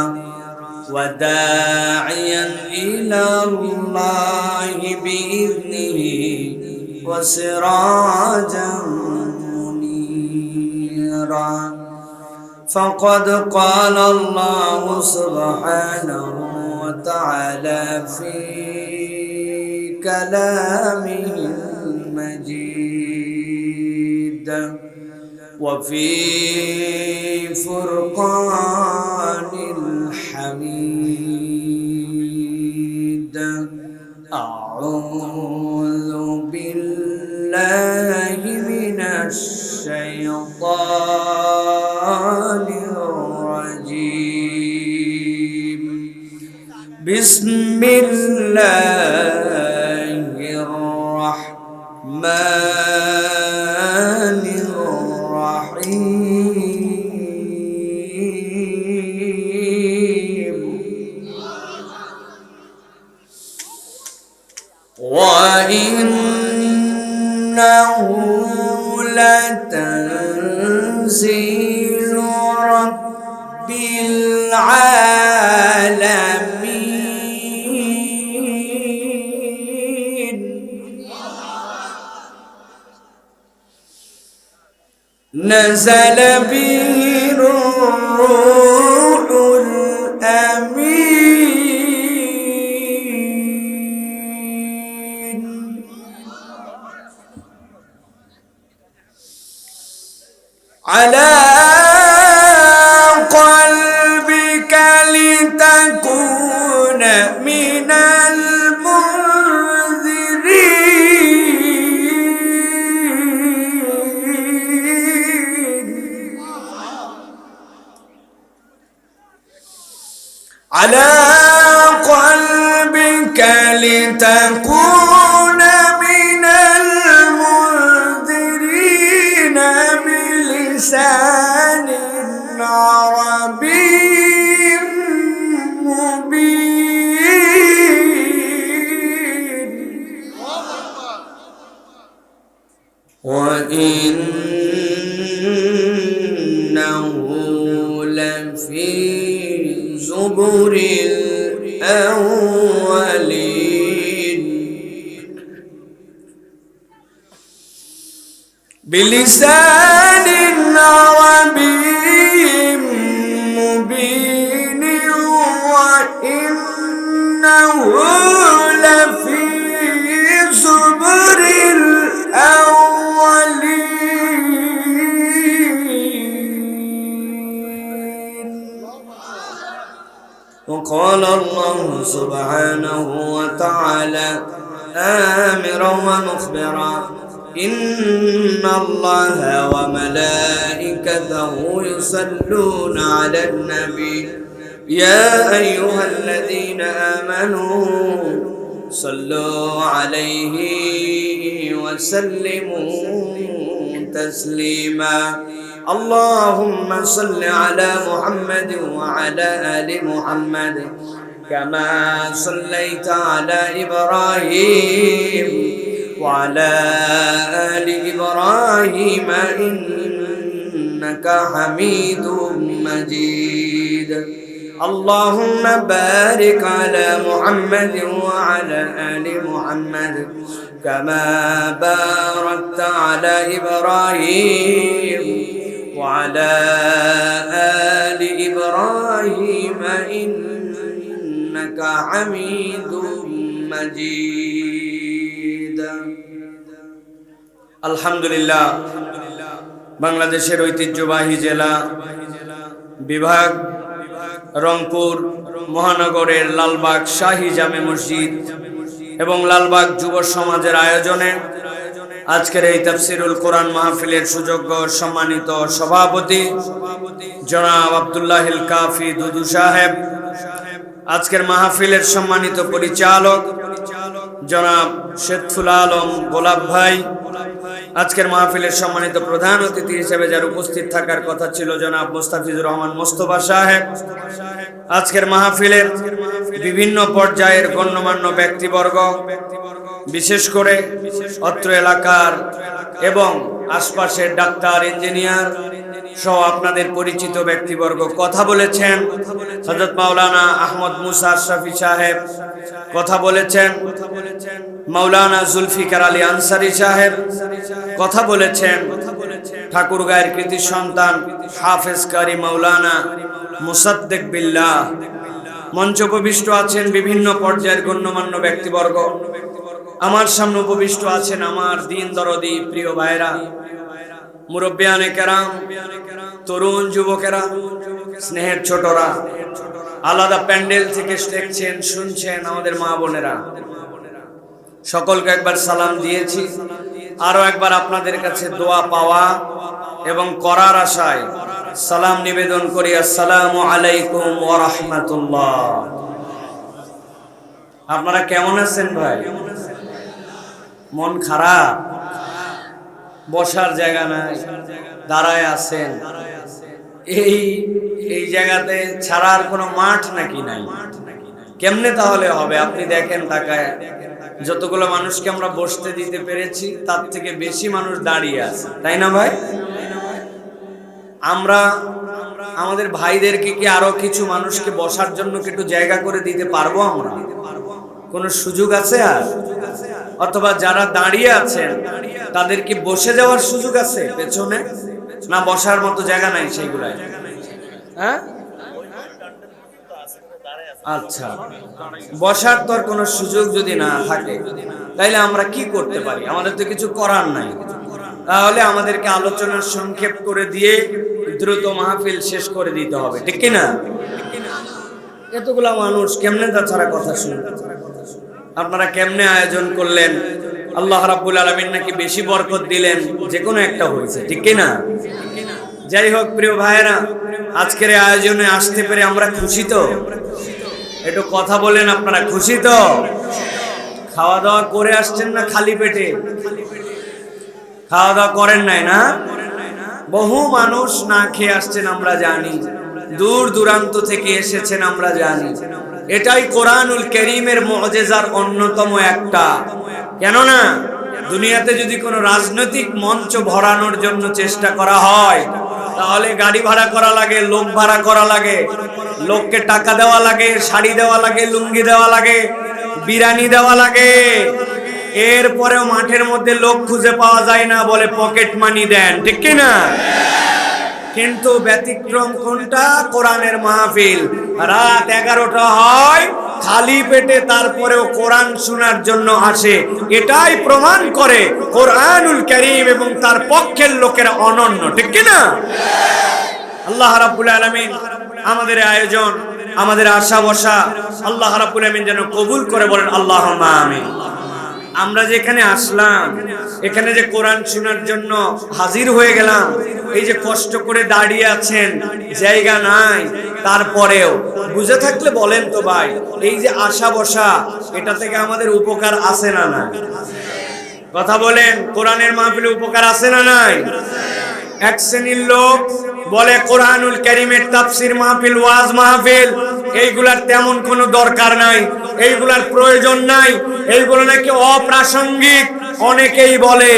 وداعيا إلى الله بإذنه وسراجا فقد قال الله سبحانه وتعالى في كلامه المجيد وفي فرقان الحميد أعوذ بالله من الشيطان الرجيم بسم الله الرحمن الرحيم وإنه لتنزيل رب العالمين نزل به الروح الأمين على قلبك لتكون من المنذرين على قلبك لتكون من المنذرين بلسان عربي مبين وإنه لفي زبر الأولين بلسان عربي مبين وإنه لفي زبر الأولين وقال الله سبحانه وتعالى آمرا ومخبرا إن الله وملائكته يصلون على النبي يا أيها الذين آمنوا صلوا عليه وسلموا تسليما اللهم صل على محمد وعلى آل محمد كما صليت على إبراهيم وعلى آل إبراهيم إنك حميد مجيد اللهم بارك على محمد وعلى آل محمد كما باركت على إبراهيم وعلى آل إبراهيم إنك حميد مجيد الحمد لله বাংলাদেশের ঐতিহ্যবাহী জেলা বিভাগ রংপুর মহানগরের লালবাগ শাহী জামে মসজিদ এবং লালবাগ যুব সমাজের আয়োজনে আজকের এই তাফসিরুল কোরআন মাহফিলের সুযোগ্য সম্মানিত সভাপতি জনাব আব্দুল্লাহিল কাফি দুদু সাহেব, আজকের মাহফিলের সম্মানিত পরিচালক জনাব শেখফুল আলম গোলাপ ভাই, আজকের মাহফিলের সম্মানিত প্রধান অতিথি হিসেবে যার উপস্থিত থাকার কথা ছিল জনাব মুস্তাফিজুর রহমান মোস্তফা সাহেব, আজকের মাহফিলের বিভিন্ন পর্যায়ের গণ্যমান্য ব্যক্তিবর্গ, বিশেষ করে অত্র এলাকার এবং আশপাশের ডাক্তার, ইঞ্জিনিয়ার সহ আপনাদের পরিচিত ব্যক্তিবর্গ কথা বলেছেন। হযরত মাওলানা আহমদ মুসা আশরাফি সাহেব কথা বলেছেন, মাওলানা জুলফিকার আলী আনসারী সাহেব কথা বলেছেন, ঠাকুরগাঁয়ের কৃতি সন্তান হাফেজ কারি মাওলানা মুসাদ্দেক বিল্লাহ, মঞ্চ উপবিষ্ট আছেন বিভিন্ন পর্যায়ের গণ্যমান্য ব্যক্তিবর্গ, আমার সামনে উপবিষ্ট আছেন আমার দিন দরদি প্রিয় ভাইরা, মুরব্বিয়ানে কেরাম, তরুণ যুবকেরা, স্নেহের ছোটরা, আলাদা প্যান্ডেল থেকে দেখছেন শুনছেন আমাদের মা বোনেরা, সকলকে একবার সালাম দিয়েছি। আরো একবার আপনাদের কাছে দোয়া পাওয়া এবং করার আশায় সালাম নিবেদন করি। আসসালামু আলাইকুম ওয়া রাহমাতুল্লাহ। আপনারা কেমন আছেন ভাই? মন খারাপ? বসার জায়গা নাই, দাঁড়ায় আছেন। এই জায়গাতে ছাড়ার কোনো মাঠ নাকি নাই? কেমনে তাহলে হবে? আপনি দেখেন তাকায়, যতগুলো মানুষকে আমরা বসতে দিতে পেরেছি তার থেকে বেশি মানুষ দাঁড়িয়ে আছে, তাই না ভাই? আমরা আমাদের ভাইদেরকে কি আরো কিছু মানুষকে বসার জন্য একটু জায়গা করে দিতে পারবো? আমরা কোনো সুযোগ আছে? আর অথবা যারা দাঁড়িয়ে আছেন তাদের কি বসে যাওয়ার সুযোগ আছে পেছনে? না বসার মতো জায়গা নাই সেইগুলায়? হ্যাঁ, আচ্ছা, বসার তোর কোনো সুযোগ যদি না থাকে তাইলে আমরা কি করতে পারি? আমাদের তো কিছু করার নাই। তাহলে আমাদেরকে আলোচনার সংক্ষেপ করে দিয়ে দ্রুত মাহফিল শেষ করে দিতে হবে, ঠিক কি না? এতগুলা মানুষ কেমনে তাছাড়া কথা শুনবে? আপনারা কেমনে আয়োজন করলেন? আল্লাহ রাব্বুল আলামিন নাকি বেশি বরকত দিলেন, যে কোনো একটা হয়েছে, ঠিক কি না? যাই হোক প্রিয় ভাইয়েরা, আজকের আয়োজনে আসতে পেরে আমরা খুশি তো? একটু কথা বলেন, আপনারা খুশি তো? খাওয়া দাওয়া করে আসছেন না খালি পেটে? খাওয়া দাওয়া করেন নাই না? বহু মানুষ না খেয়ে আসছেন আমরা জানি, দূর দূরান্ত থেকে এসেছেন আমরা জানি। এটাই কোরআনুল কারীমের মুআজিজার অন্যতম একটা। কেননা দুনিয়াতে যদি কোনো রাজনৈতিক মঞ্চ ভরানোর জন্য চেষ্টা করা হয় তাহলে গাড়ি ভাড়া করা লাগে, লোক ভাড়া করা লাগে, লোককে টাকা দেওয়া লাগে, শাড়ি দেওয়া লাগে, লুঙ্গি দেওয়া লাগে, বিরিয়ানি দেওয়া লাগে। এরপরেও মাঠের মধ্যে লোক খুঁজে পাওয়া যায় না, বলে পকেট মানি দেন, ঠিক কি না? কিন্তু ব্যতিক্রম কোনটা? কোরআনের মাহফিল। রাত 11টা হয়, খালি পেটে তারপরেও কোরআন শোনার জন্য আসে। এটাই প্রমাণ করে কোরআনুল কারীম এবং তার পক্ষের লোকেরা অনন্য, ঠিক কি না? আল্লাহ রাব্বুল আলামিন আমাদের আয়োজন, আমাদের আশা বসা আল্লাহ রাব্বুল আলামিন যেন কবুল করে, বলেন আল্লাহুম্মা আমিন। আমরা যেখানে আসলাম, এখানে যে কোরআন শোনার জন্য হাজির হয়ে গেলাম, এই যে কষ্ট করে দাঁড়িয়ে আছেন, জায়গা নাই, তারপরেও বুঝে থাকলে বলেন তো ভাই, এই যে আশা বসা, এটা থেকে আমাদের উপকার আছে না? না কথা বলেন, কোরআনের মাহফিলে উপকার আছে না নাই? এক শ্রেণীর লোক বলে কোরআনুল কারীমের তাফসীর মাহফিল, ওয়াজ মাহফিল এইগুলার তেমন কোনো দরকার নাই, এইগুলার প্রয়োজন নাই, এইগুলো নাকি অপ্রাসঙ্গিক অনেকেই বলে।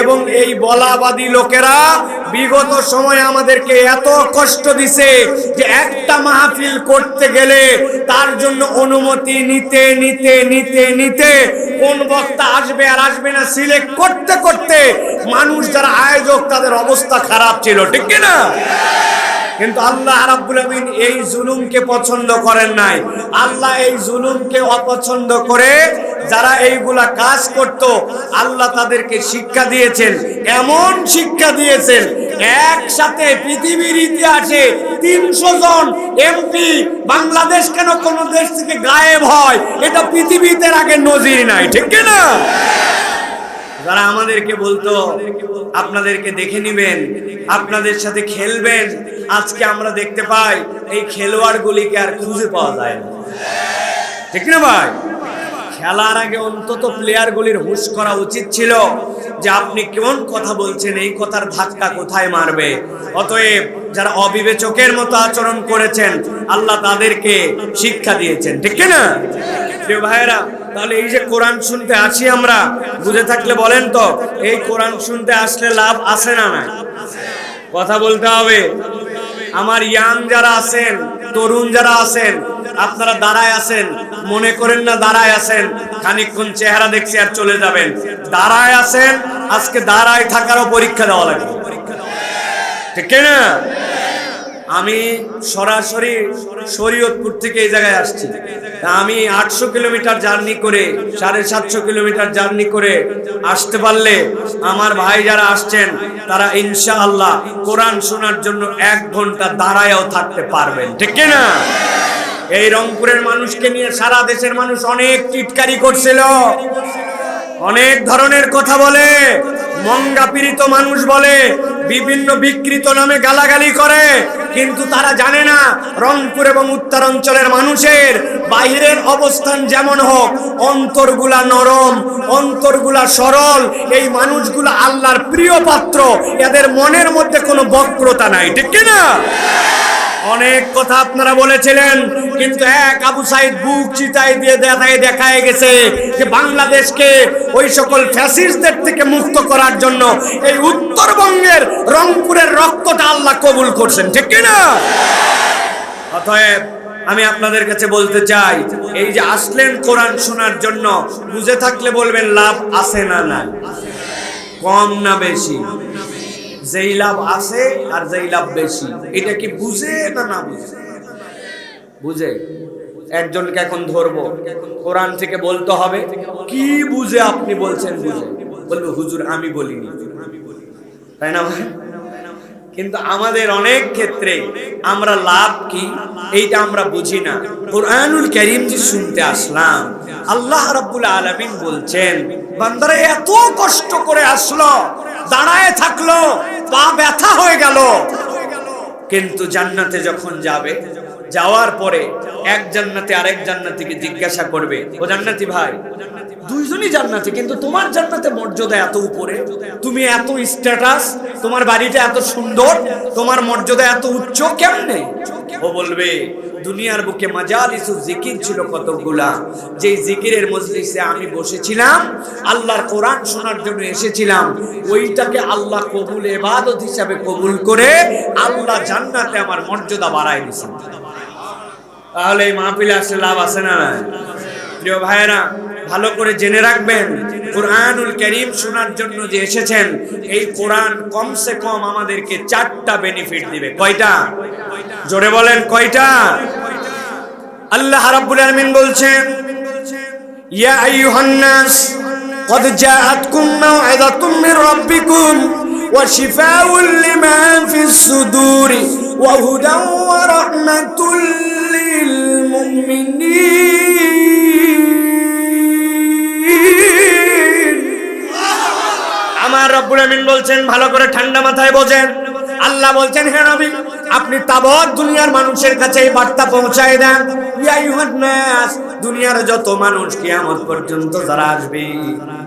এবং এই বলাবাদী লোকেরা বিগত সময়ে আমাদেরকে এত কষ্ট দিছে যে একটা মাহফিল করতে গেলে তার জন্য অনুমতি নিতে নিতে নিতে নিতে কোন বক্তা আসবে আর আসবে না সিলেক্ট করতে করতে মানুষ যারা আয়োজক তাদের অবস্থা খারাপ ছিল, ঠিক কি না? কিন্তু আল্লাহ রাব্বুল আমিন এই জুলুমকে পছন্দ করেন নাই। আল্লাহ এই জুলুমকে অপছন্দ করে যারা এইগুলা কাজ করত আল্লাহ তাদেরকে শিক্ষা দিয়েছেন, এমন শিক্ষা দিয়েছেন একসাথে পৃথিবীর ইতিহাসে 300 জন এমপি বাংলাদেশ কেন কোন দেশ থেকে গায়েব হয় এটা পৃথিবীতে আগে নজির নাই, ঠিক কি না? যারা আমাদেরকে বলতো আপনাদেরকে দেখে নিবেন, আপনাদের সাথে খেলবেন, আজকে আমরা দেখতে পাই এই খেলোয়াড়গুলিকে আর খুঁজে পাওয়া যায় না, ঠিক না ভাই? খেলার আগে অন্তত প্লেয়ারগুলির হুঁশ করা উচিত ছিল যে আপনি কেমন কথা বলছেন, এই কথার ধাক্কা কোথায় মারবে। অতএব যারা অবিবেচকের মতো আচরণ করেছেন আল্লাহ তাদেরকে শিক্ষা দিয়েছেন, ঠিক না প্রিয় ভাইয়েরা? তাহলে এই যে কোরআন শুনতে আসি আমরা, বুঝে থাকলে বলেন তো এই কোরআন শুনতে আসলে লাভ আছে না নাই? কথা বলতে হবে। আমার ইয়াং যারা আছেন, তরুণ যারা আছেন, আপনারা দাঁড়ায় আছেন, মনে করেন না দাঁড়ায় আছেন খানিকক্ষণ চেহারা দেখছি আর চলে যাবেন। দাঁড়ায় আছেন, আজকে দাঁড়ায় থাকারও পরীক্ষা দেওয়া লাগবে, ঠিক না? আমি সরাসরি শরীয়তপুর থেকে এই জায়গায় আসছি। আমি 800 কিলোমিটার জার্নি করে 750 কিলোমিটার জার্নি করে আসতে পারলে আমার ভাই যারা আসছেন তারা ইনশাআল্লাহ কোরআন শোনার জন্য 1 ঘন্টা দাঁড়ায়ও থাকতে পারবেন, ঠিক না? এই রংপুরের মানুষকে নিয়ে সারা দেশের মানুষ অনেক টিটকারি করছিল, অনেক ধরনের কথা বলে, মঙ্গা পীড়িত মানুষ বলে, বিভিন্ন বিকৃত নামে গালাগালি করে, কিন্তু তারা জানে না রংপুর এবং উত্তরাঞ্চলের মানুষের বাহিরের অবস্থান যেমন হোক অন্তরগুলা নরম, অন্তরগুলা সরল। এই মানুষগুলো আল্লাহর প্রিয় পাত্র, এদের মনের মধ্যে কোনো বক্রতা নাই, ঠিক না? অনেক কথা আপনারা বলেছিলেন, কিন্তু এক আবু সাইদ বুক চিতায় দিয়ে দেখায় গেছে যে বাংলাদেশকে ওই সকল ফ্যাসিস্টদের থেকে মুক্ত করার জন্য এই উত্তরবঙ্গের রংপুরের রক্তটা আল্লাহ কবুল করছেন, ঠিক না? অতএব আমি আপনাদের কাছে বলতে চাই, এই যে আসলেন কোরআন শোনার জন্য, বুঝে থাকলে বলবেন লাভ আছে না নাই? কম না বেশি? যেই লাভ আছে আর যেই লাভ বেশি, এটা কি বুঝে না না বুঝে? বুঝে। একজনকে এখন ধরবো, কোরআন থেকে বলতে হবে, কি বুঝে আপনি বলছেন? বুঝে বলবো হুজুর আমি বলিনি, তাই না? কিন্তু আমাদের অনেক ক্ষেত্রে আমরা লাভ কি এইটা আমরা বুঝি না। কোরআনুল কারীম যে শুনতে আসলাম, আল্লাহ রাব্বুল আলামিন বলছেন বান্দারা এত কষ্ট করে আসলো, দাঁড়ায় থাকলো, পা ব্যথা হয়ে গেল, কিন্তু জান্নাতে যখন যাবে, যাওয়ার পরে এক জান্নাতি আরেক জান্নাতিকে জিজ্ঞাসা করবে, ও জান্নাতি ভাই, দুইজনই জান্নাতি কিন্তু তোমার জান্নাতে মর্যাদা এত উপরে, তুমি এত স্ট্যাটাস, তোমার বাড়িটা এত সুন্দর, তোমার মর্যাদা এত উচ্চ কেমনে? ও বলবে দুনিয়ার বুকে মাজালিসুল জিকির ছিল কতগুলা, যেই জিকিরের মজলিসে আমি বসেছিলাম, আল্লাহর কোরআন শোনার জন্য এসেছিলাম, ওইটাকে আল্লাহ কবুল ইবাদত হিসাবে কবুল করে আল্লাহ জান্নাতে আমার মর্যাদা বাড়ায় দিয়েছেন। তাহলে এই মাহফিলে আসলে লাভ আছে না নাই? প্রিয় ভাইয়েরা, ভালো করে জেনে রাখবেন, কোরআনুল কারীম শোনার জন্য যে এসেছেন, এই কোরআন কমসে কম আমাদেরকে 4টা বেনিফিট দিবে। কয়টা? জোরে বলেন কয়টা? আল্লাহ রাব্বুল আলামিন বলছেন, ইয়া আইয়ুহান নাস قد جاءتكم موعظة من ربكم وشفاء لما في الصدور وهدى ورحمة للمؤمنين। আমার রব্বুল আমিন বলছেন, ভালো করে ঠান্ডা মাথায় বোঝেন। আল্লাহ বলছেন, হে নবী আপনি তাবৎ দুনিয়ার মানুষের কাছে এই বার্তা পৌঁছায় দেন, ইয়া আইয়ুহান নাস, দুনিয়ার যত মানুষ কিয়ামত পর্যন্ত যারা আসবে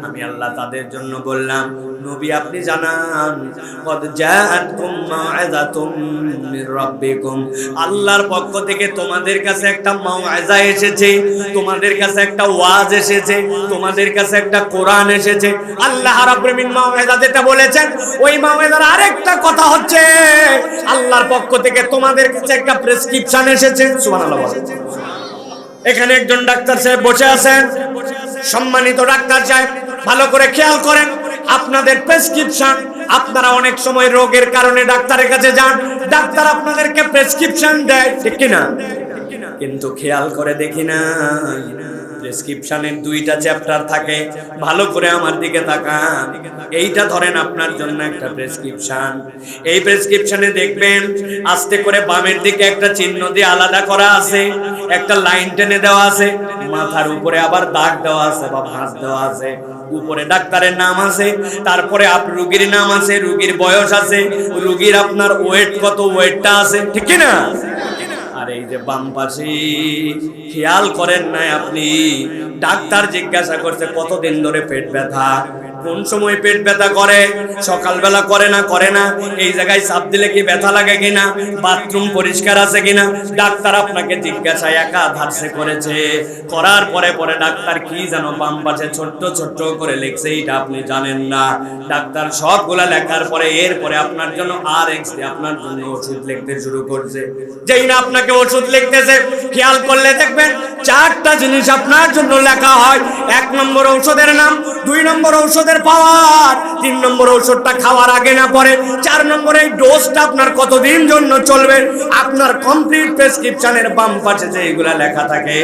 আমি আল্লাহ তাদের জন্য বললাম নবী আপনি জানান কদ জাআতকুম মাউইযাতুম মির রাব্বিকুম, আল্লাহর পক্ষ থেকে তোমাদের কাছে একটা মাউইযা এসেছে, তোমাদের কাছে একটা ওয়াজ এসেছে, তোমাদের কাছে একটা কোরআন এসেছে। আল্লাহ রাব্বুল আলামিন মাউইযা যেটা বলেছেন ওই মাউইযার আরেকটা কথা হচ্ছে আল্লাহর পক্ষ থেকে তোমাদের কাছে একটা প্রেসক্রিপশন এসেছে। সুবহানাল্লাহ বলেন। এখানে একজন ডাক্তার সাহেব বসে আছেন, সম্মানিত ডাক্তার সাহেব ভালো করে খেয়াল করেন, আপনাদের প্রেসক্রিপশন, আপনারা অনেক সময় রোগের কারণে ডাক্তারের কাছে যান, ডাক্তার আপনাদেরকে প্রেসক্রিপশন দেয়, ঠিক কি না? কিন্তু খেয়াল করে দেখি না প্রেসক্রিপশনের 2টা চ্যাপ্টার থাকে। ভালো করে আমার দিকে তাকান, এইটা ধরেন আপনার জন্য একটা প্রেসক্রিপশন। এই প্রেসক্রিপশনে দেখবেন আস্তে করে বামের দিকে একটা চিহ্ন দিয়ে আলাদা করা আছে, একটা লাইন টেনে দেওয়া আছে, মাথার উপরে আবার দাগ দেওয়া আছে বা ভাঁজ দেওয়া আছে, উপরে ডাক্তারের নাম আছে, তারপরে রোগীর নাম আছে, রোগীর বয়স আছে, রোগীর আপনার ওয়েট কত, ওয়েটটা আছে, ঠিক কি না? আর এই যে বাম পাশে খেয়াল করেন নাই আপনি, ডাক্তার জিজ্ঞাসা করছে কতদিন ধরে পেট ব্যথা, কোন সময় পেট ব্যথা করে, সকালবেলা করে না, এই জায়গায় চাপ দিলে কি ব্যথা লাগে কিনা, বাথরুম পরিষ্কার আছে কিনা, ডাক্তার আপনাকে জিজ্ঞাসা একাধারে করেছে। করার পরে ডাক্তার কি জানো বাম পাশে ছোট্ট ছোট্ট করে লিখছে, এটা আপনি জানেন না। ডাক্তার সবগুলা লেখার পরে এরপরে আপনার জন্য RX দিয়ে আপনার জন্য ওষুধ লিখতে শুরু করছে। যেই না আপনাকে ওষুধ লিখতেছে খেয়াল করলে দেখবেন 4টা জিনিস আপনার জন্য লেখা হয়। 1 নম্বর ঔষধের নাম, 2 নম্বর ঔষধের পাওয়ার, 3 নম্বর ঔষধটা খাওয়ার আগে না পরে, 4 নম্বরে এই ডোজটা আপনার কতদিন জন্য চলবে। আপনার কমপ্লিট প্রেসক্রিপশনের বাম পাশে যেগুলা লেখা থাকে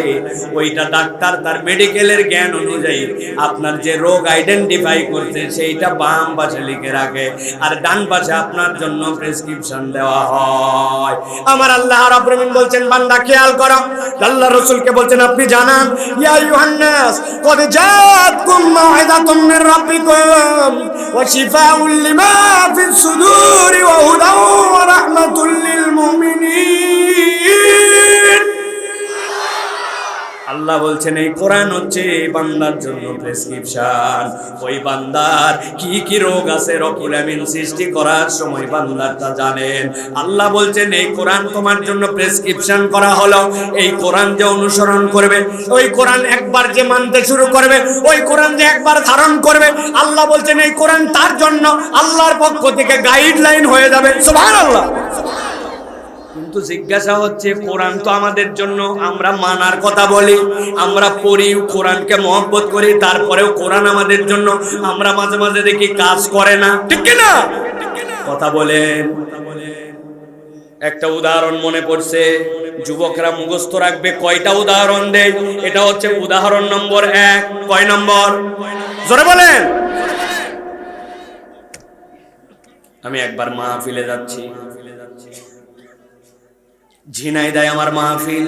ওইটা ডাক্তার তার মেডিকেলের জ্ঞান অনুযায়ী আপনার যে রোগ আইডেন্টিফাই করছে সেইটা বাম পাশে লিখে রাখে, আর ডান পাশে আপনার জন্য প্রেসক্রিপশন দেওয়া হয়। আমার আল্লাহ রাব্বুল আলামিন বলছেন বান্দা খেয়াল করো, আল্লাহ রাসূলকে বলছেন আপনি জানান ইয়া আইয়ুহান নাস কদ জাআতকুম মাউইযাতুম মির রাব্বিকুম ওয়া শিফাউল লিমা ফিস সুদুরি ওয়া হুদাও ওয়া রাহমাতুল লিল মুমিনিন। আল্লাহ বলছেন এই কোরআন হচ্ছে বান্দার জন্য প্রেসক্রিপশন। ওই বান্দার কি কি রোগ আছে রব্বুল আমিন সৃষ্টি করার সময় বান্দারটা জানেন। আল্লাহ বলছেন এই কোরআন তোমার জন্য প্রেসক্রিপশন করা হলো, এই কোরআন যে অনুসরণ করবে, ওই কোরআন একবার যে মানতে শুরু করবে, ওই কোরআন যে একবার ধারণ করবে, আল্লাহ বলছেন এই কোরআন তার জন্য আল্লাহর পক্ষ থেকে গাইডলাইন হয়ে যাবে। সুবহানাল্লাহ। কিন্তু জিজ্ঞাসা হচ্ছে কোরআন তো আমাদের জন্য, আমরা মানার কথা বলি, আমরা পড়ি, কোরআনকে মহব্বত করি, তারপরেও কোরআন আমাদের জন্য আমরা মাঝে মাঝে দেখি কাজ করে না, ঠিক কি না? কথা বলেন। একটা উদাহরণ মনে পড়ছে, যুবকরা মুখস্থ রাখবে, কয়টা উদাহরণ দেয়, এটা হচ্ছে উদাহরণ নম্বর 1। কয় নম্বর? জোরে বলেন। আমি একবার মাহফিলে যাচ্ছি, ঝিনাইদহ আমার মাহফিল,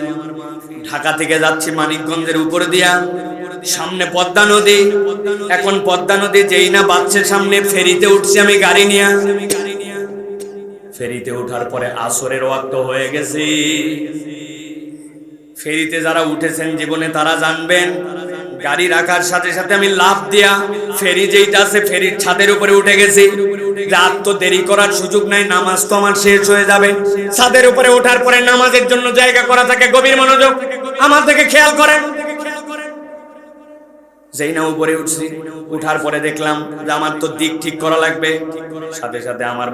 ঢাকা থেকে যাচ্ছি মানিকগঞ্জের উপর দিয়া, সামনে পদ্মা নদী। এখন পদ্মা নদী যেই না বাচ্চা সামনে, ফেরিতে উঠছি আমি গাড়ি নিয়ে। ফেরিতে ওঠার পরে আসরের ওয়াক্ত হয়ে গেছে। ফেরিতে যারা উঠেছেন জীবনে তারা জানবেন, গাড়ি রাখার সাথে সাথে আমি লাফ দিয়া ফেরি যেইটা আছে ফেরির ছাদের উপরে উঠে গেছি। রাত তো দেরি করার সুযোগ নাই, নামাজ তো আমার শেষ হয়ে যাবে। ছাদের উপরে ওঠার পরে নামাজের জন্য জায়গা করা থাকে, গভীর মনোযোগ আমার দিকে খেয়াল করেন। যেই না উপরে উঠছি, উঠার পরে দেখলাম যে আমার তো দিক ঠিক করা লাগবে, সাথে সাথে আমার